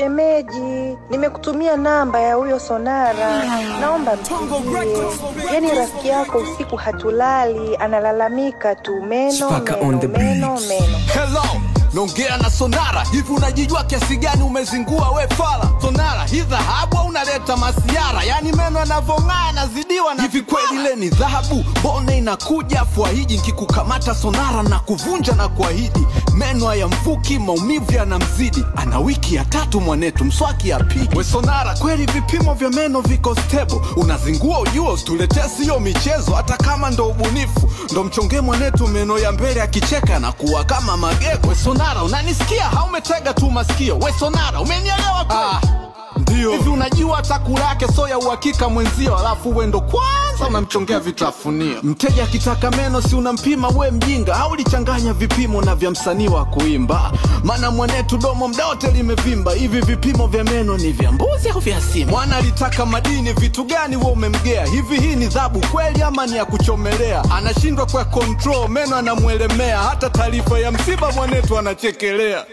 Shemeji, nimekutumia namba ya huyo Sonara. Naomba mpigie. Yani rafiki yako usiku hatulali, analalamika tu meno. Hello, nongea na Sonara. Hivi unajijua kiasi gani umezingua we fala? Sonara, hii dhahabu unaleta masiara. Yani meno yanavong'aa nazidiwa na hivi kweli ile ni dhahabu? Mbona inakuja fuahiji nikikukamata Sonara na kuvunja na kuahidi. Meno hayamvuki, maumivu yanamzidi. Ana wiki ya 3 mwanetu, mswaki apigi. We Sonara, kweli vipimo vya meno viko stable? Unazingua ujua, usituletee sio michezo. Hata kama ndo ubunifu, ndo mchonge mwanetu meno ya mbele akicheka na kuwa kama magego. We Sonara, unanisikia? Haumetega tu masikio. We Sonara, umenielewa kweli? Ndio. Hivi unajua atakula yake so ya uhakika mwenzio, alafu we ndo kwanza unamchongea vitafunio. Mteja akitaka meno si unampima we mjinga? Au ulichanganya vipimo na vya msanii wa kuimba? Maana mwanetu domo mda wote limevimba. Hivi vipimo vya meno ni vya mbuzi au vya simba? Mwana alitaka madini, vitu gani we umemgea? Hivi hii ni dhahabu kweli ama ni ya kuchomelea? Anashindwa kwa control, meno anamuelemea. Hata taarifa ya msiba mwanetu anachekelea.